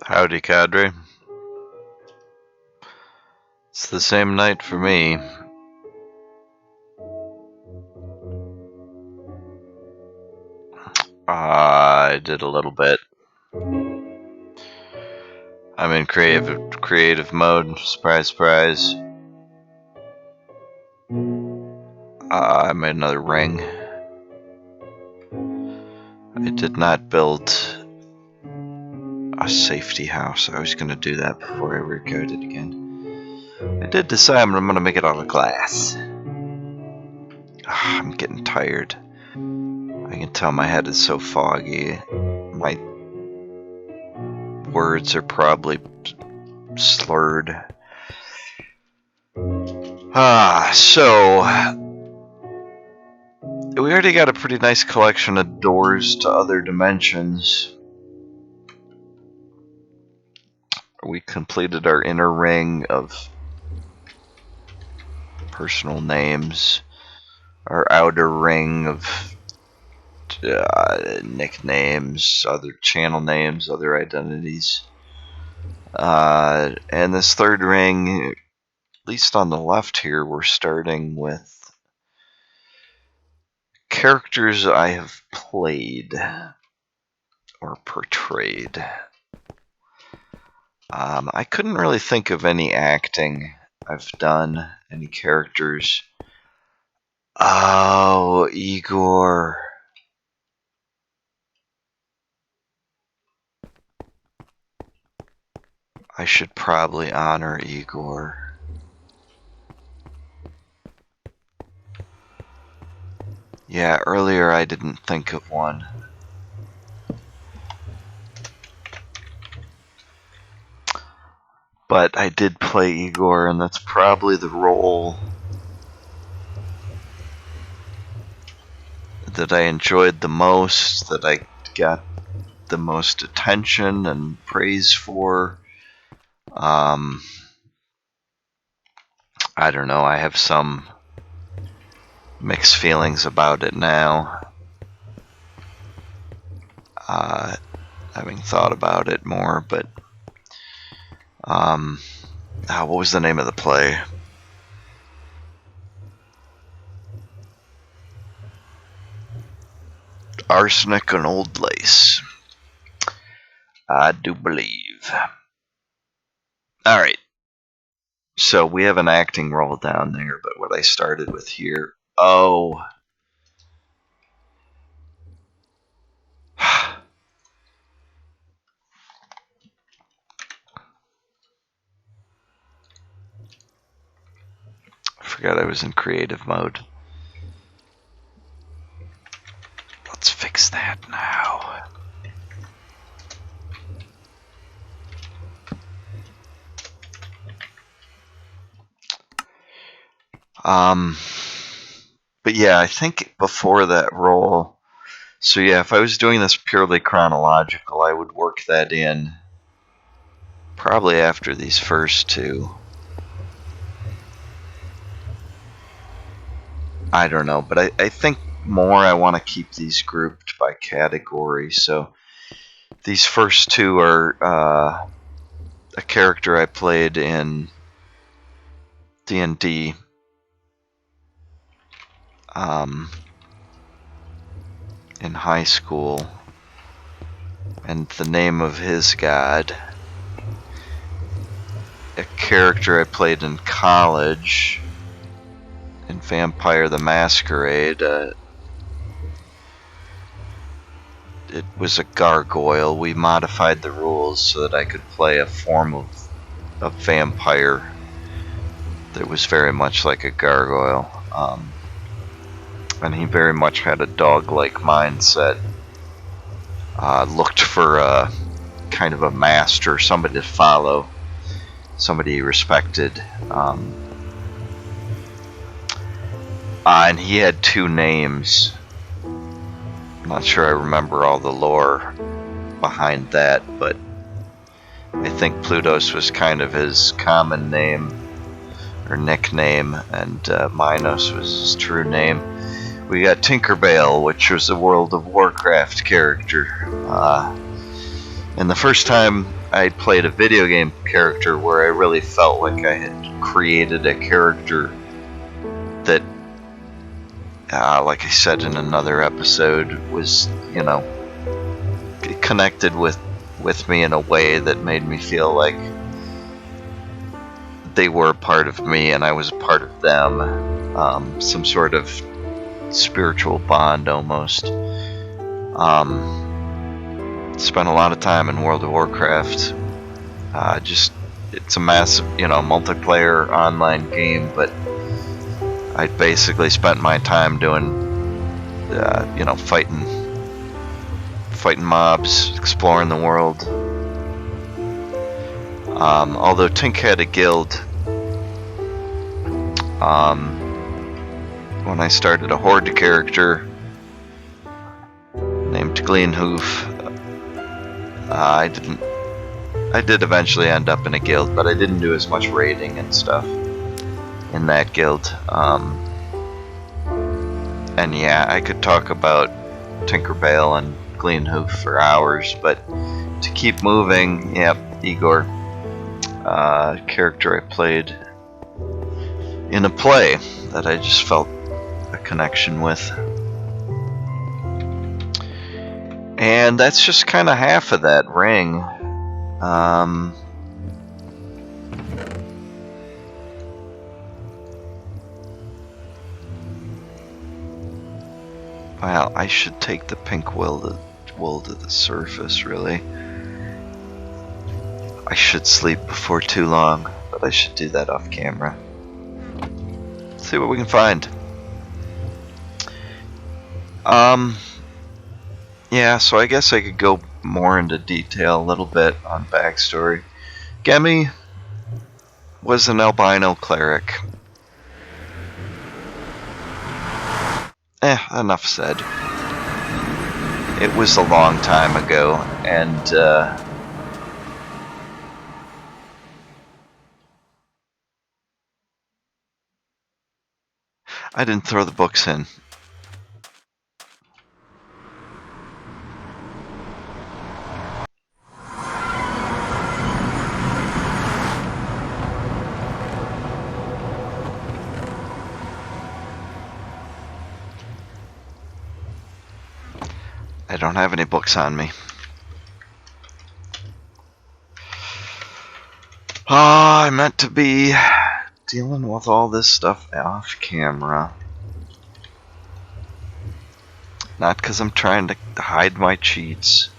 Howdy, cadre. It's the same night for me. I did a little bit. I'm in creative mode. Surprise, surprise. I made another ring. I did not build a safety house. I was going to do that before I recoded again. I did decide I'm going to make it out of glass. I'm getting tired. I can tell my head is so foggy. My words are probably slurred. So we already got a pretty nice collection of doors to other dimensions. We completed our inner ring of personal names, our outer ring of nicknames, other channel names, other identities. And this third ring, at least on the left here, we're starting with characters I have played or portrayed. I couldn't really think of any acting I've done, any characters. Oh, Igor. I should probably honor Igor. Yeah, earlier I didn't think of one. But I did play Igor, and that's probably the role that I enjoyed the most, that I got the most attention and praise for. I don't know, I have some mixed feelings about it now. Having thought about it more, but what was the name of the play? Arsenic and Old Lace. I do believe. Alright. So we have an acting role down there, but what I started with here. Oh. I forgot I was in creative mode. Let's fix that now. But yeah, I think before that role, so yeah, if I was doing this purely chronological, I would work that in probably after these first two. I don't know, but I think more I want to keep these grouped by category. So these first two are a character I played in D&D. In high school, and the name of his god. A character I played in college in Vampire the Masquerade. It was a gargoyle. We modified the rules so that I could play a form of vampire that was very much like a gargoyle. And he very much had a dog-like mindset. Looked for kind of a master, somebody to follow, somebody he respected. And he had two names. I'm not sure I remember all the lore behind that, but I think Plutos was kind of his common name or nickname, and Minos was his true name. We got Tinkerbell, which was a World of Warcraft character. And the first time I played a video game character where I really felt like I had created a character that, like I said in another episode, was, you know, connected with me in a way that made me feel like they were a part of me and I was a part of them. Some sort of spiritual bond almost. Spent a lot of time in World of Warcraft. It's a massive, multiplayer online game, but I basically spent my time doing, fighting mobs, exploring the world. Although Tink had a guild, when I started a Horde character named Gleenhoof, I did eventually end up in a guild, but I didn't do as much raiding and stuff in that guild. And yeah, I could talk about Tinkerbell and Gleenhoof for hours, but to keep moving, yep, Igor, character I played in a play that I just felt a connection with. And that's just kind of half of that ring. Well, I should take the pink wool to the surface, really. I should sleep before too long, but I should do that off camera. Let's see what we can find. Yeah, so I guess I could go more into detail a little bit on backstory. Gemi was an albino cleric. Enough said. It was a long time ago, and I didn't throw the books in. I don't have any books on me. I meant to be dealing with all this stuff off camera. Not because I'm trying to hide my cheats.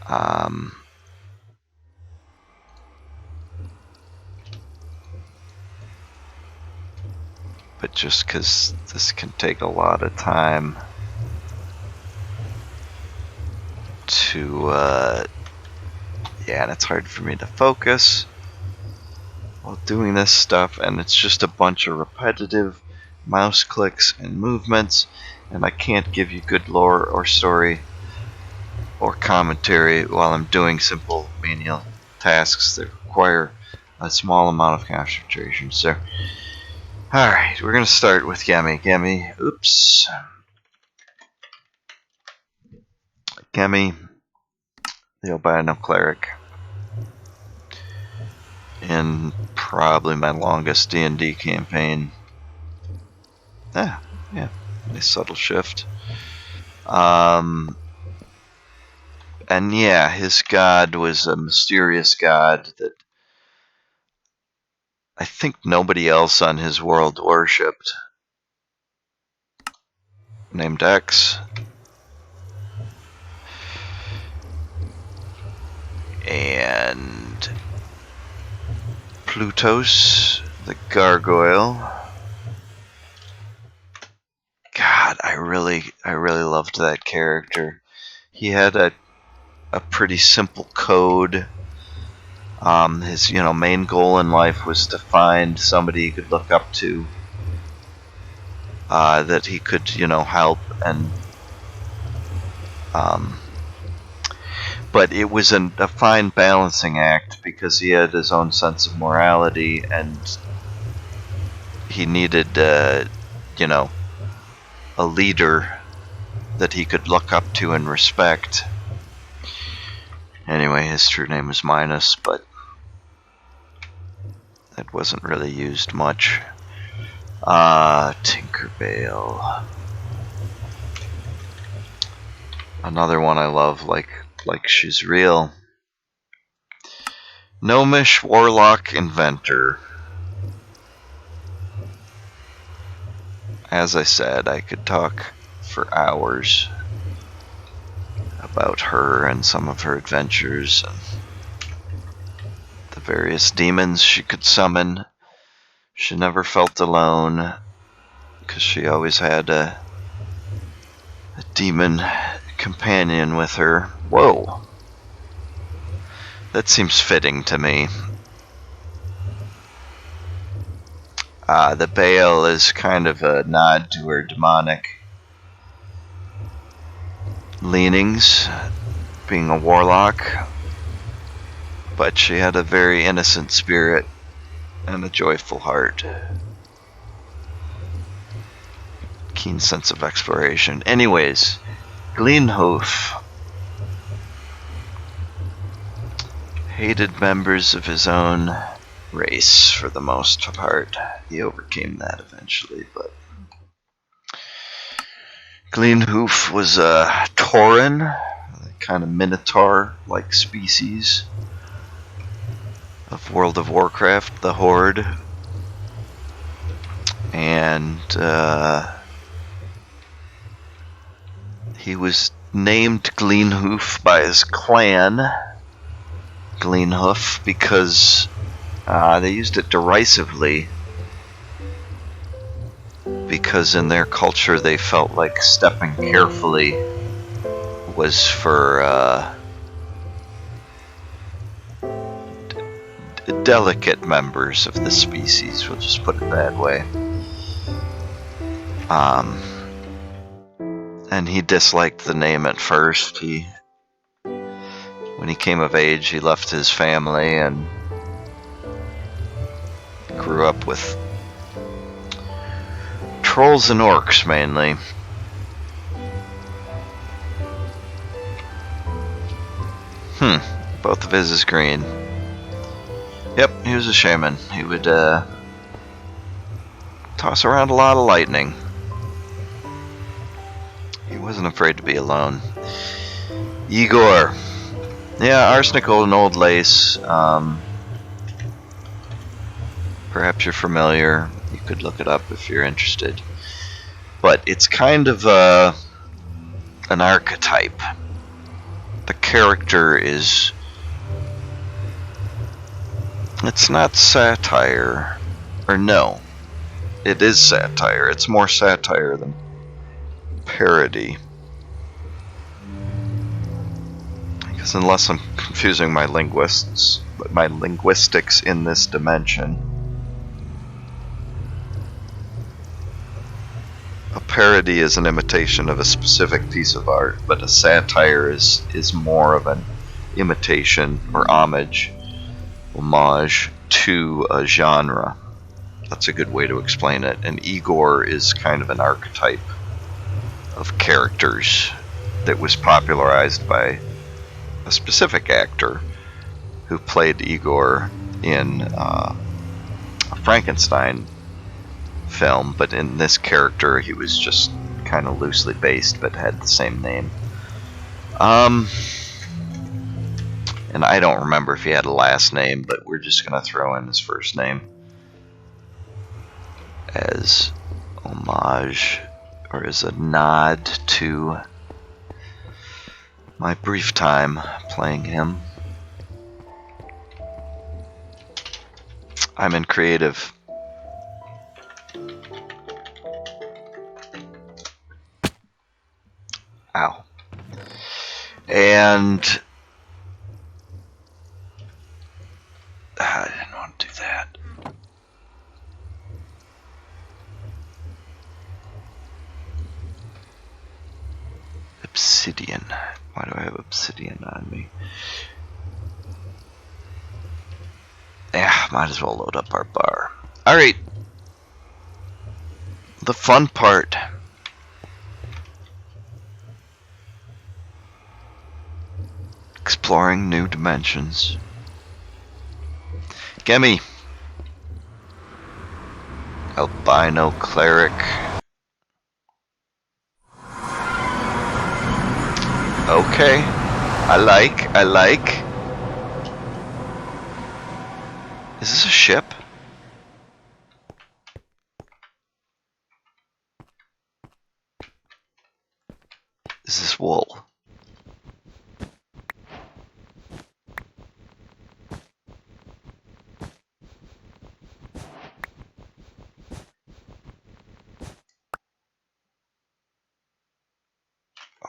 But just because this can take a lot of time to, yeah, and it's hard for me to focus while doing this stuff, and it's just a bunch of repetitive mouse clicks and movements, and I can't give you good lore or story or commentary while I'm doing simple menial tasks that require a small amount of concentration. So, alright, we're going to start with Gemi. Oops. Gemi, the albino cleric. In probably my longest D&D campaign. Yeah, a subtle shift. And yeah, his god was a mysterious god that I think nobody else on his world worshipped. Named X. And Plutos, the gargoyle. God, I really loved that character. He had a pretty simple code. His main goal in life was to find somebody he could look up to, that he could help, and but it was a fine balancing act because he had his own sense of morality, and he needed a leader that he could look up to and respect. Anyway, his true name was Minos, but it wasn't really used much. Tinkerbell. Another one I love, like she's real. Gnomish Warlock Inventor. As I said, I could talk for hours about her and some of her adventures and the various demons she could summon. She never felt alone because she always had a demon companion with her. Whoa. That seems fitting to me. The Baal is kind of a nod to her demonic leanings, being a warlock, but she had a very innocent spirit and a joyful heart. Keen sense of exploration. Anyways, Gleenhoof hated members of his own race for the most part. He overcame that eventually, but Gleenhoof was a Tauren, a kind of Minotaur-like species of World of Warcraft, the Horde. And he was named Gleenhoof by his clan, Gleenhoof, because they used it derisively, because in their culture they felt like stepping carefully was for delicate members of the species, we'll just put it that way. And he disliked the name at first. When he came of age, he left his family and grew up with trolls and orcs mainly. Both of his is green. Yep, he was a shaman. He would toss around a lot of lightning. He wasn't afraid to be alone. Igor. Yeah, arsenic and old lace. Perhaps you're familiar. You could look it up if you're interested. But it's kind of an archetype. The character is... It's not satire. Or no. It is satire. It's more satire than parody. Because unless I'm confusing my linguistics in this dimension, a parody is an imitation of a specific piece of art, but a satire is more of an imitation or homage to a genre. That's a good way to explain it. And Igor is kind of an archetype of characters that was popularized by a specific actor who played Igor in a Frankenstein film, but in this character he was just kind of loosely based but had the same name. And I don't remember if he had a last name, but we're just gonna throw in his first name as homage, or as a nod to my brief time playing him. I'm in creative. Ow. And I didn't want to do that. Obsidian. Why do I have obsidian on me? Yeah, might as well load up our bar. Alright. The fun part. Exploring new dimensions. Gimme! Albino cleric. Okay. I like. Is this a ship? Is this wool?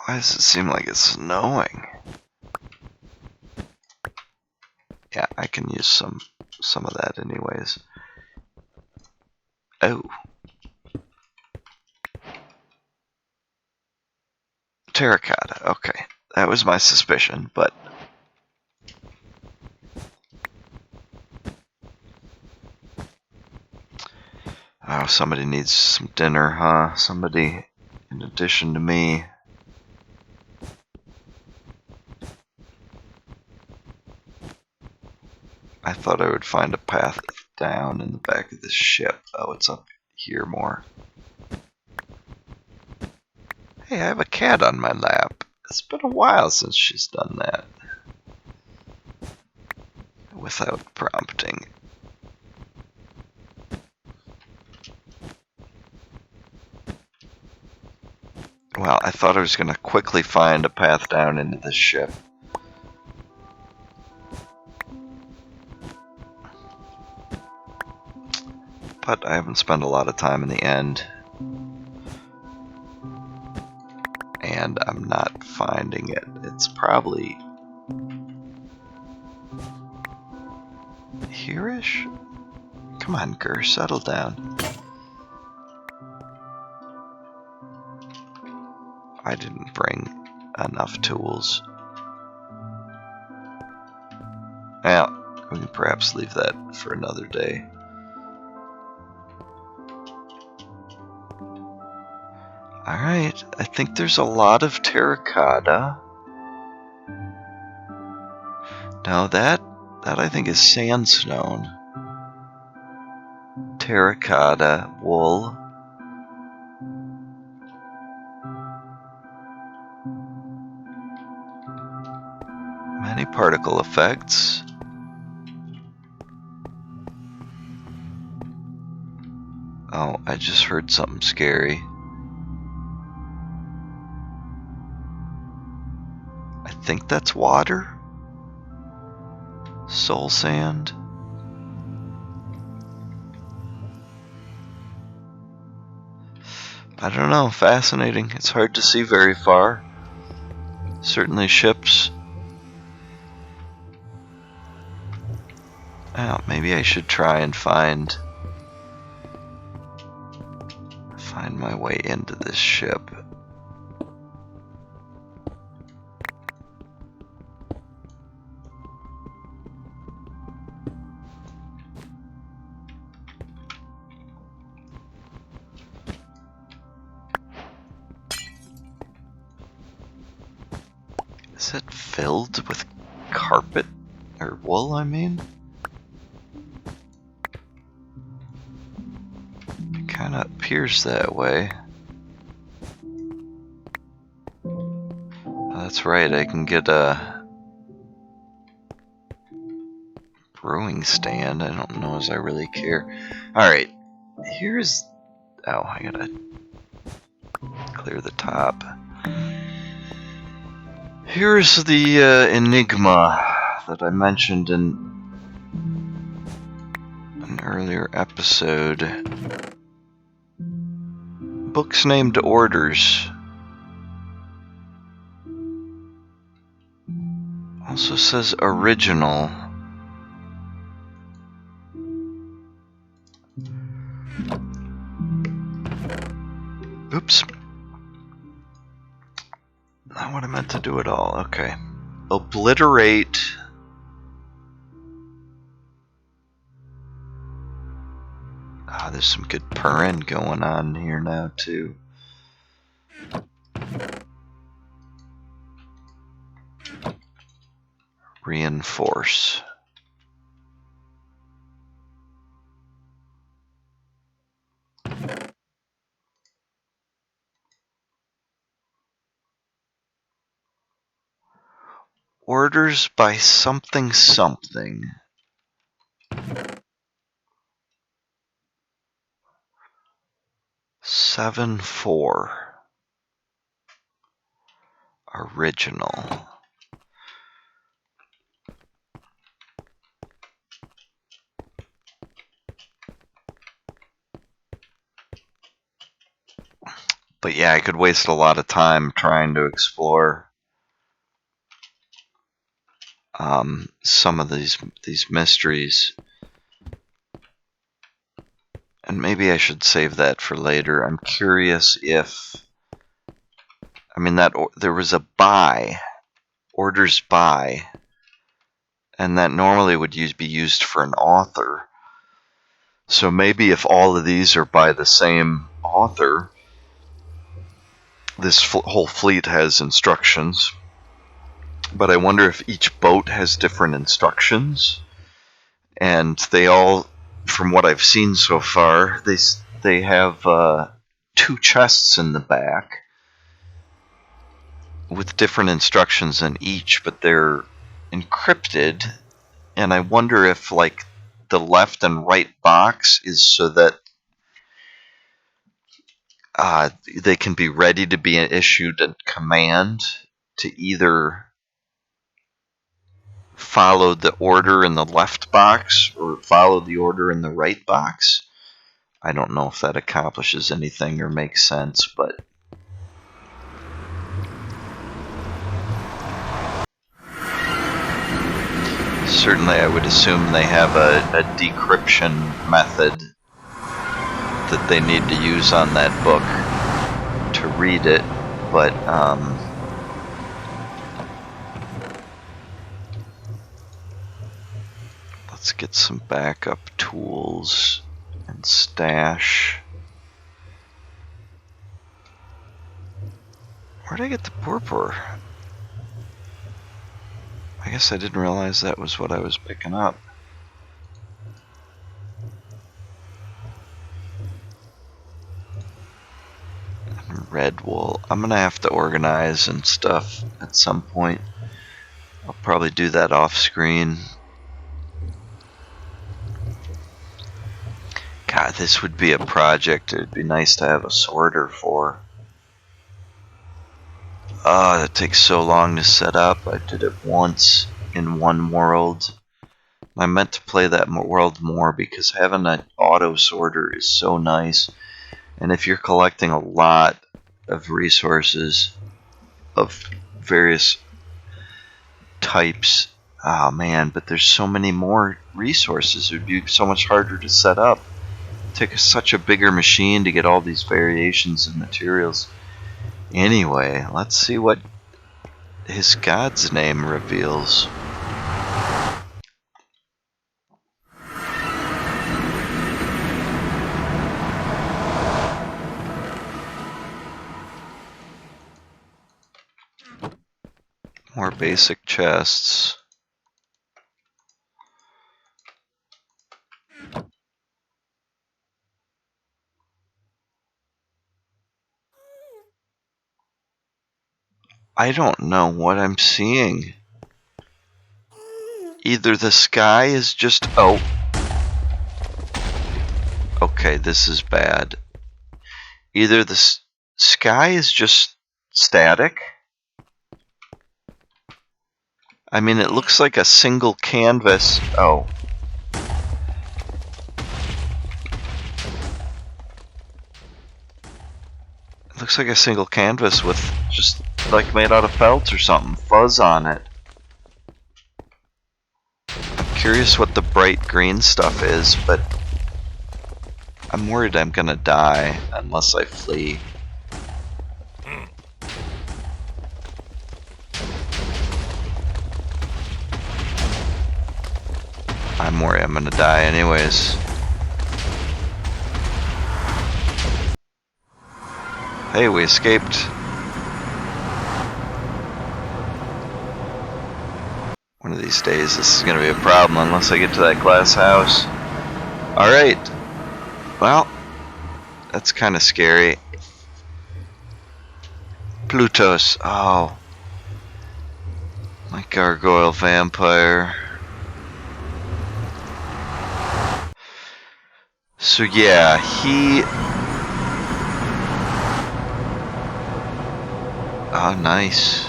Why does it seem like it's snowing? Yeah, I can use some of that anyways. Oh. Terracotta, okay. That was my suspicion, but... Oh, somebody needs some dinner, huh? Somebody in addition to me. I thought I would find a path down in the back of this ship. Oh, it's up here more. Hey, I have a cat on my lap. It's been a while since she's done that. Without prompting. Well, I thought I was going to quickly find a path down into this ship. But I haven't spent a lot of time in the end. And I'm not finding it. It's probably here-ish? Come on, Gur, settle down. I didn't bring enough tools. Well, we can perhaps leave that for another day. Alright, I think there's a lot of terracotta. No, that I think is sandstone. Terracotta, wool. Many particle effects. Oh, I just heard something scary. I think that's water. Soul sand. I don't know, fascinating. It's hard to see very far. Certainly ships. Oh, maybe I should try and find my way into this ship. Is it filled with carpet? Or wool, I mean? It kinda appears that way. Oh, that's right, I can get a brewing stand. I don't know as I really care. Alright, here's... Oh, I gotta clear the top. Here's the enigma that I mentioned in an earlier episode. Books named Orders. Also says original. Oops. Not what I meant to do at all. Okay. Obliterate. Ah, there's some good purring going on here now, too. Reinforce. Orders by something something. Seven 4. Original. But yeah, I could waste a lot of time trying to explore some of these mysteries. And maybe I should save that for later. I'm curious if... I mean, there was a buy. Orders by. And that normally would be used for an author. So maybe if all of these are by the same author, this whole fleet has instructions. But I wonder if each boat has different instructions. And they all, from what I've seen so far, they have 2 chests in the back with different instructions in each, but they're encrypted. And I wonder if, like, the left and right box is so that they can be ready to be issued a command to either follow the order in the left box or follow the order in the right box. I don't know if that accomplishes anything or makes sense, but certainly I would assume they have a decryption method that they need to use on that book to read it, but let's get some backup tools and stash. Where'd I get the purpur? I guess I didn't realize that was what I was picking up. Red wool. I'm gonna have to organize and stuff at some point. I'll probably do that off screen. God, this would be a project it'd be nice to have a sorter for. That takes so long to set up. I did it once in one world. I meant to play that world more because having an auto sorter is so nice. And if you're collecting a lot of resources of various types, oh man, but there's so many more resources. It would be so much harder to set up. It'd take such a bigger machine to get all these variations of materials. Anyway, let's see what his god's name reveals. More basic chests. I don't know what I'm seeing. Either the sky is just... Oh. Okay, this is bad. Either the sky is just static. I mean, it looks like a single canvas. Oh. It looks like a single canvas with just like made out of felt or something. Fuzz on it. I'm curious what the bright green stuff is, but I'm worried I'm gonna die unless I flee. I'm worried I'm gonna die anyways. Hey, we escaped. One of these days this is going to be a problem unless I get to that glass house. Alright. Well, that's kind of scary. Plutos. Oh. My gargoyle vampire. So yeah, he... Oh, nice.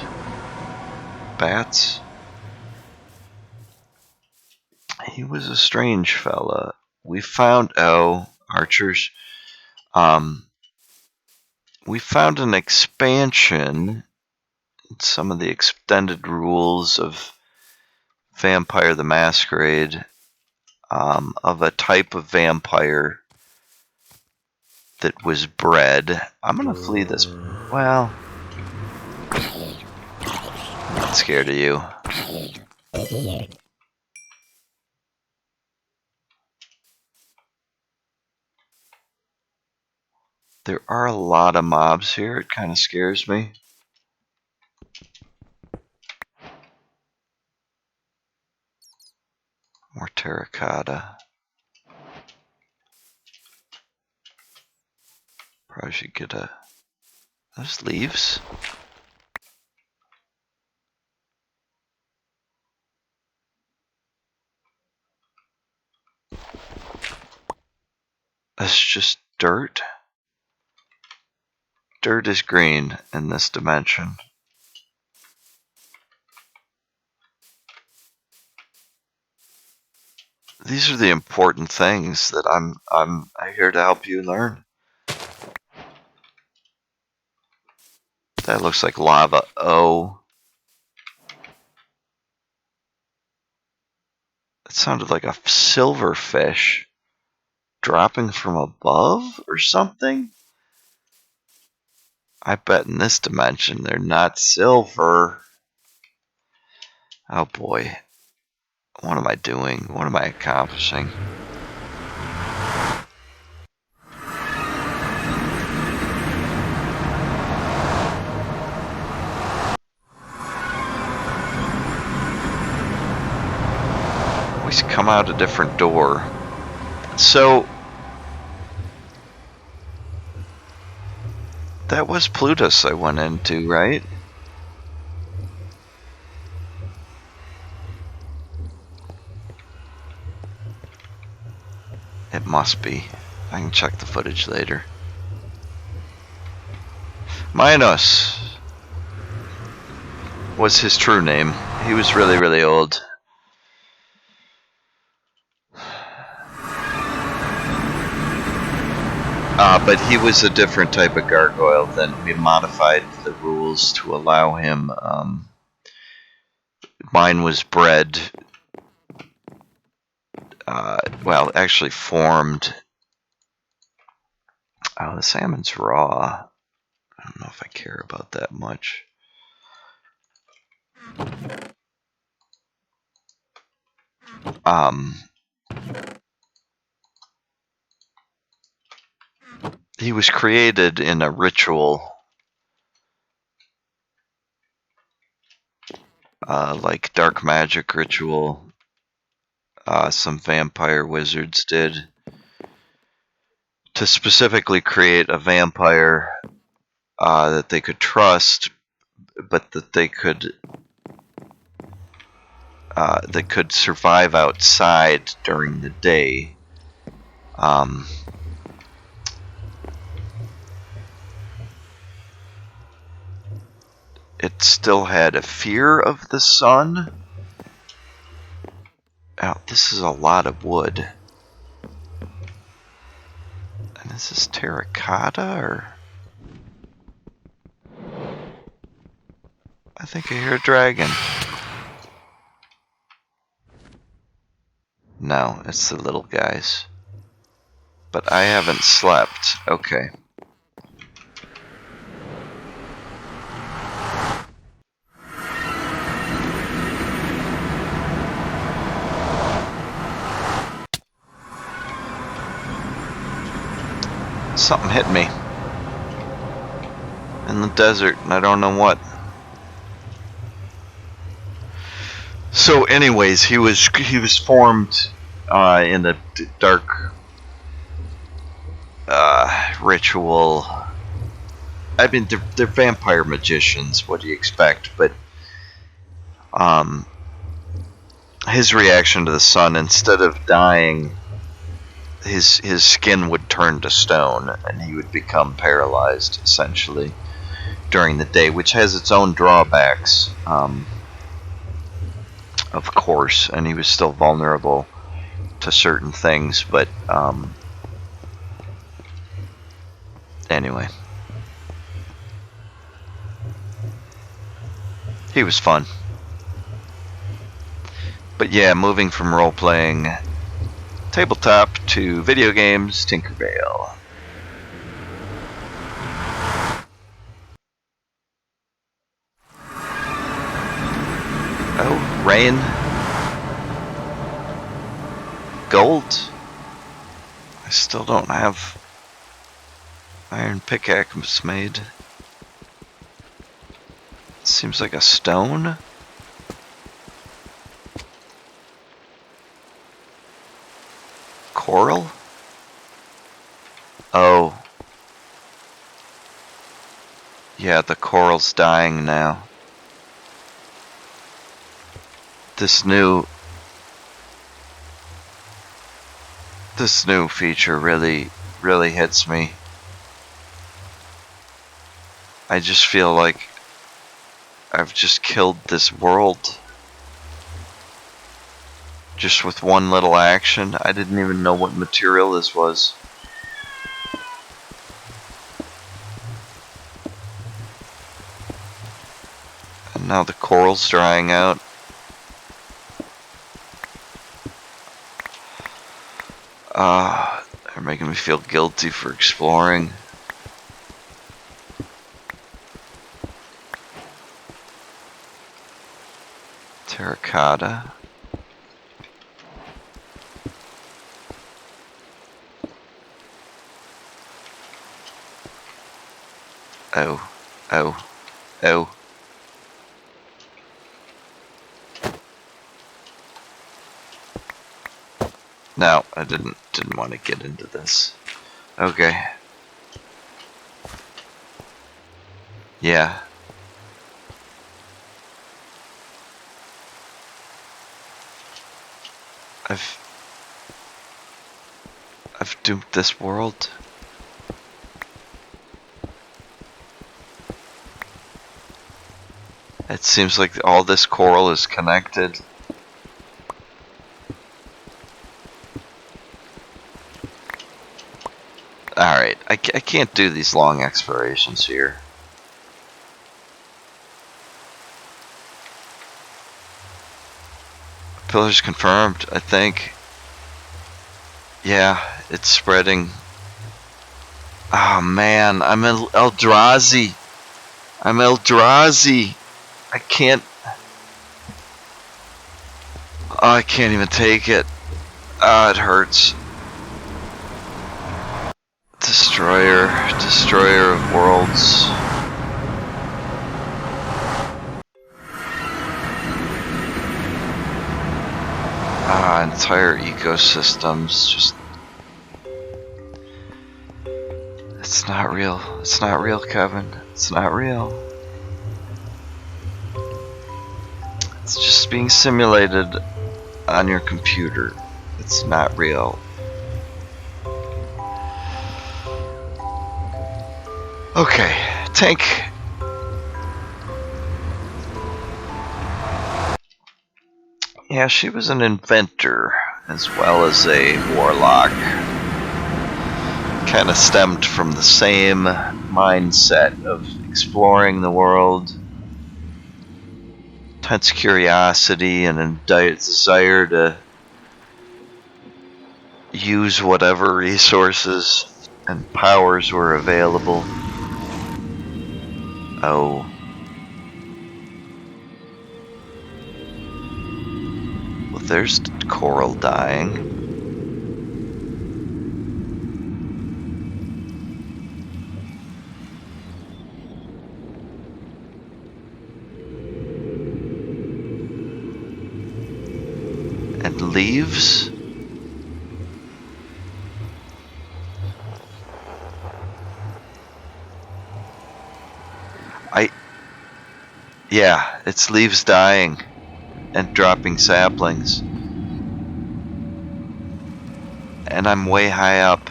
Bats. He was a strange fella. We found... Oh, archers. We found an expansion... Some of the extended rules of Vampire the Masquerade, of a type of vampire that was bred. I'm gonna flee this. Well, I'm not scared of you. There are a lot of mobs here. It kind of scares me. More terracotta. Probably should get a... Those leaves? That's just dirt? Dirt is green in this dimension. These are the important things that I'm here to help you learn. That looks like lava. Oh. That sounded like a silverfish dropping from above or something? I bet in this dimension they're not silver. Oh boy. What am I doing? What am I accomplishing? Always come out a different door. So that was Plutus I went into, right? It must be. I can check the footage later. Minos was his true name. He was really, really old. But he was a different type of gargoyle. Then we modified the rules to allow him. Mine was bred. Well, actually formed. Oh, the salmon's raw. I don't know if I care about that much. He was created in a ritual, like dark magic ritual. Some vampire wizards did to specifically create a vampire that they could trust, but that they could survive outside during the day. It still had a fear of the sun. Oh, this is a lot of wood. And is this terracotta or? I think I hear a dragon. No, it's the little guys. But I haven't slept. Okay. Something hit me in the desert, and I don't know what. So, anyways, he was formed in a dark ritual. I mean, they're vampire magicians. What do you expect? But his reaction to the sun, instead of dying, his skin would turn to stone, and he would become paralyzed essentially during the day, which has its own drawbacks, of course. And he was still vulnerable to certain things, but anyway, he was fun. But yeah, moving from role-playing tabletop to video games, Tinkerbell. Oh, rain. Gold. I still don't have iron pickaxe made. Seems like a stone. Coral? Oh. Yeah, the coral's dying now. This new feature really hits me. I just feel like I've just killed this world. Just with one little action. I didn't even know what material this was. And now the coral's drying out. They're making me feel guilty for exploring. Terracotta. Oh, oh, oh. No, I didn't want to get into this. Okay. Yeah. I've doomed this world. It seems like all this coral is connected. Alright, I can't do these long explorations here. Pillars confirmed, I think. Yeah, it's spreading. Oh man, I'm in Eldrazi. I'm Eldrazi. I can't. Oh, I can't even take it. It hurts. Destroyer of worlds. Entire ecosystems just. It's not real. It's not real, Kevin. It's not real. It's just being simulated on your computer. It's not real. Okay, tank. Yeah, she was an inventor as well as a warlock. Kind of stemmed from the same mindset of exploring the world, intense curiosity, and a desire to use whatever resources and powers were available. Oh. Well, there's coral dying. And leaves? Yeah, it's leaves dying and dropping saplings. And I'm way high up.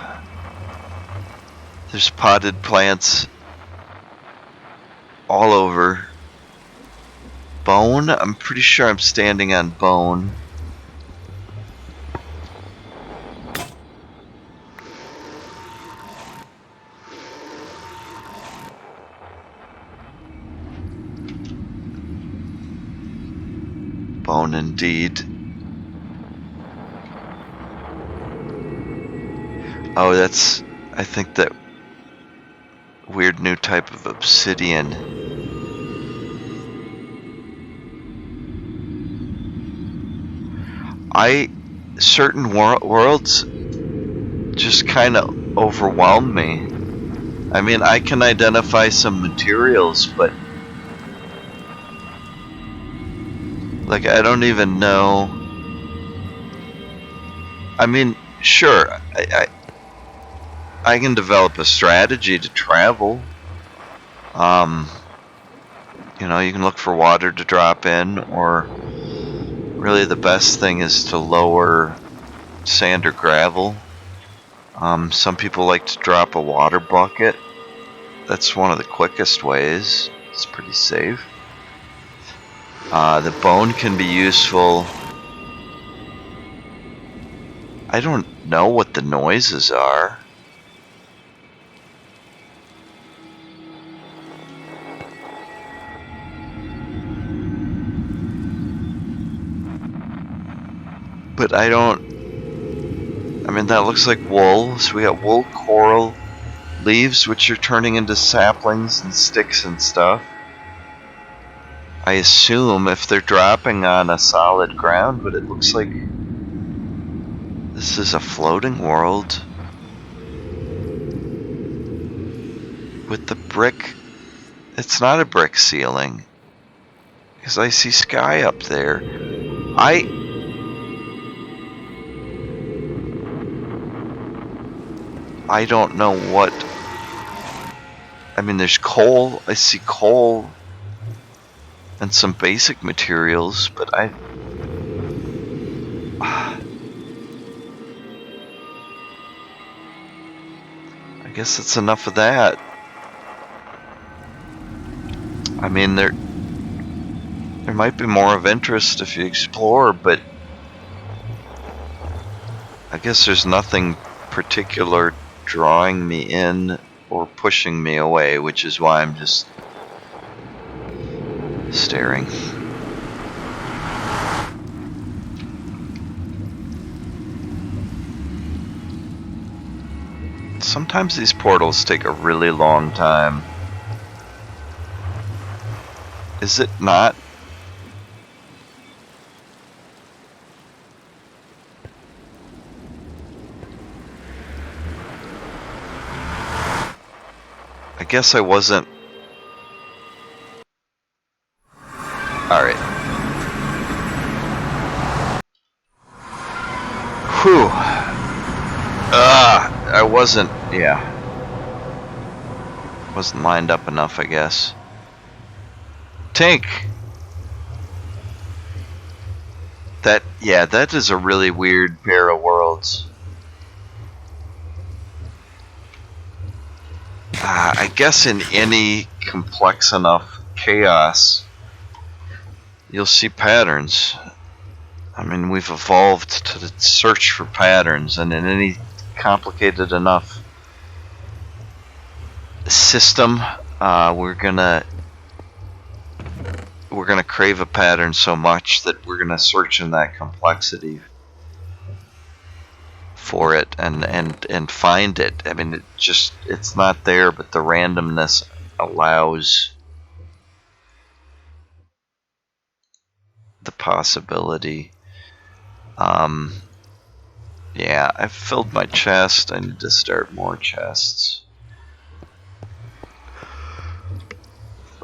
There's potted plants all over. Bone? I'm pretty sure I'm standing on bone. Bone indeed. Oh, that's, I think, that weird new type of obsidian. Certain worlds just kind of overwhelm me. I mean, I can identify some materials, but like, I don't even know. I mean, sure, I can develop a strategy to travel. You know, you can look for water to drop in, or really the best thing is to lower sand or gravel. Some people like to drop a water bucket. That's one of the quickest ways. It's pretty safe. The bone can be useful. I don't know what the noises are. But I mean, that looks like wool. So we got wool, coral, leaves, which are turning into saplings and sticks and stuff. I assume if they're dropping on a solid ground, but it looks like this is a floating world. With the brick, it's not a brick ceiling. Because I see sky up there. I don't know what. I mean, there's coal. I see coal and some basic materials, but I guess that's enough of that. I mean, there might be more of interest if you explore, but I guess there's nothing particular drawing me in or pushing me away, which is why I'm just staring. Sometimes these portals take a really long time. Is it not? I guess I wasn't. Alright. Whew. I wasn't, yeah. Wasn't lined up enough, I guess. Tink! That is a really weird pair of worlds. I guess in any complex enough chaos, you'll see patterns. I mean, we've evolved to search for patterns, and in any complicated enough system, we're gonna crave a pattern so much that we're gonna search in that complexity for it and find it. I mean, it's not there, but the randomness allows the possibility. Yeah, I've filled my chest. I need to start more chests.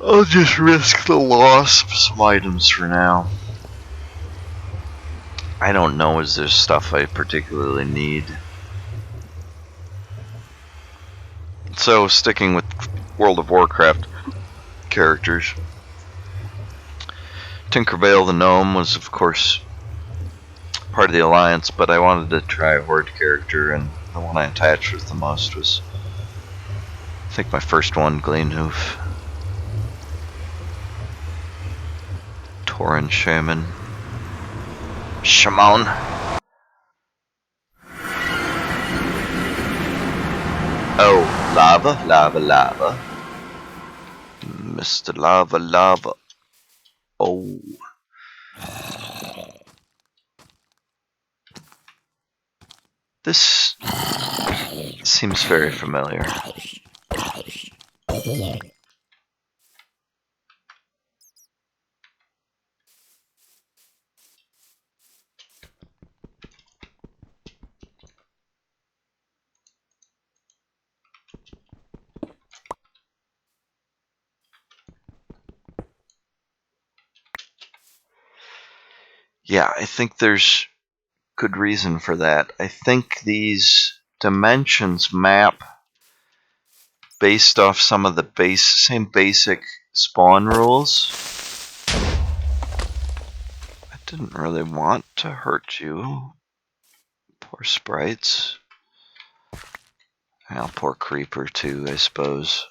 I'll just risk the loss of some items for now. I don't know, is there stuff I particularly need? So, sticking with World of Warcraft characters, Tinkerbell the Gnome was, of course, part of the Alliance, but I wanted to try a Horde character, and the one I attached with the most was, I think, my first one, Gleenhoof. Tauren Shaman. Shimon. Oh, lava, lava, lava. Mr. Lava, lava. Oh. This seems very familiar. Yeah, I think there's good reason for that. I think these dimensions map based off some of the same basic spawn rules. I didn't really want to hurt you. Poor sprites. Well, poor creeper too, I suppose.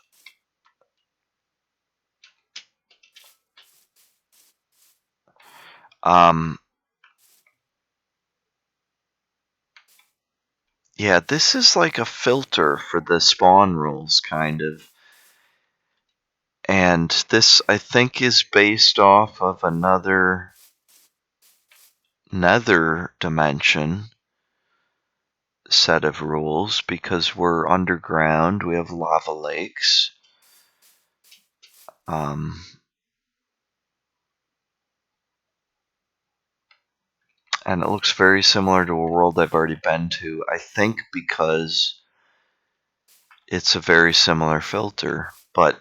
Yeah, this is like a filter for the spawn rules, kind of. And this, I think, is based off of another nether dimension set of rules, because we're underground, we have lava lakes. And it looks very similar to a world I've already been to, I think because it's a very similar filter, but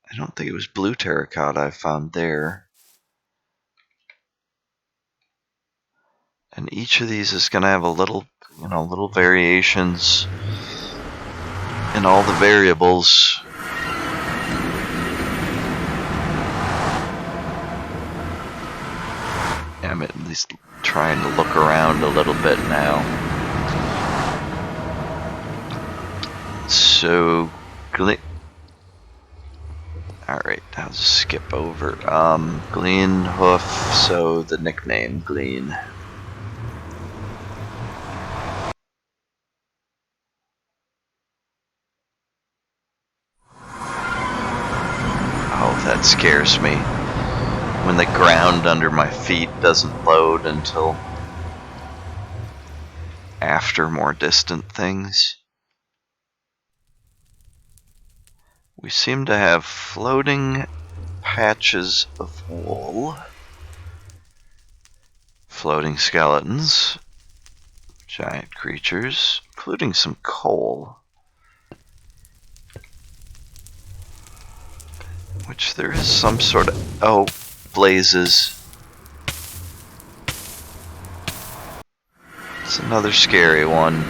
I don't think it was blue terracotta I found there. And each of these is going to have a little, little variations in all the variables. I'm at least trying to look around a little bit now. So, alright, I'll just skip over. Gleenhoof, so the nickname Gleen. Oh, that scares me. When the ground under my feet doesn't load until after more distant things. We seem to have floating patches of wool, floating skeletons, giant creatures, including some coal, which there is some sort of, oh, blazes. It's another scary one.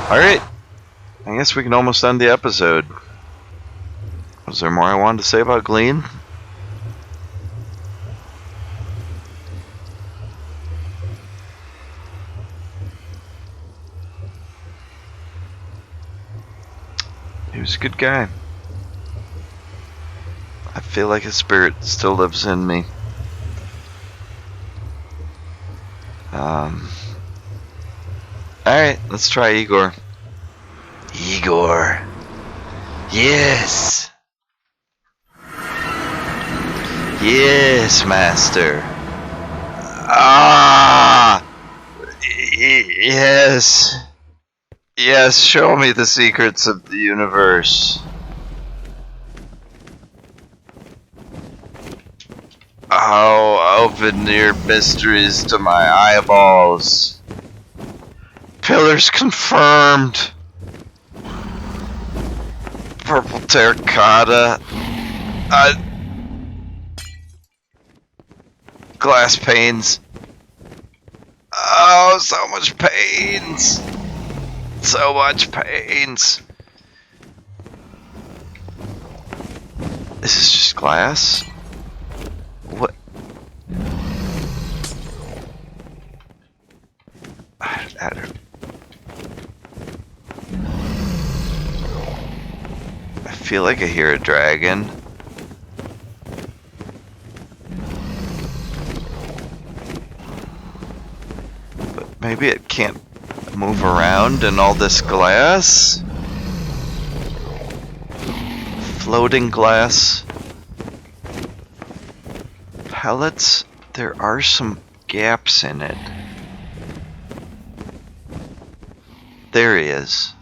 Alright, I guess we can almost end the episode. Was there more I wanted to say about Gleen? He was a good guy. I feel like his spirit still lives in me. Alright, let's try Igor. Igor. Yes! Yes, master. Ah! Yes. Yes, show me the secrets of the universe. Ah. Oh, open your mysteries to my eyeballs. Pillars confirmed. Purple terracotta. Glass panes. Oh, so much pains. So much pains. This is just glass? What? I don't... I feel like I hear a dragon. But maybe it can't move around in all this glass? Floating glass. Pellets? There are some gaps in it. There he is.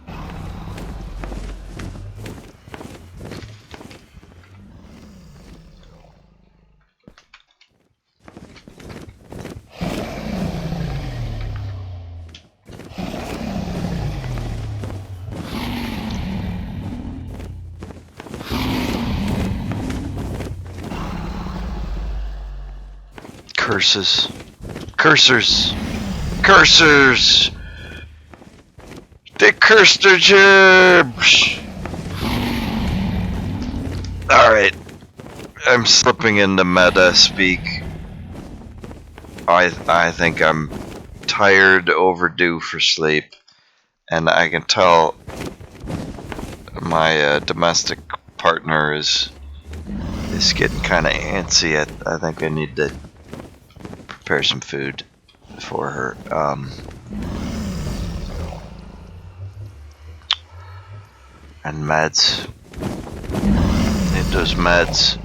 Curses. Cursors. Cursors! They cursed their gerbs! Alright. I'm slipping into meta speak. I think I'm tired, overdue for sleep. And I can tell my domestic partner is getting kind of antsy. I think I need to prepare some food for her. And meds. Need those meds.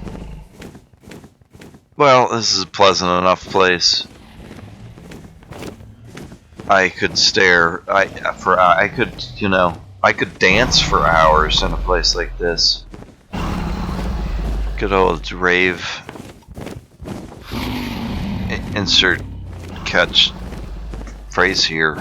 Well, this is a pleasant enough place. I could stare. I could, you know, I could dance for hours in a place like this. Good old rave. Insert catch phrase here.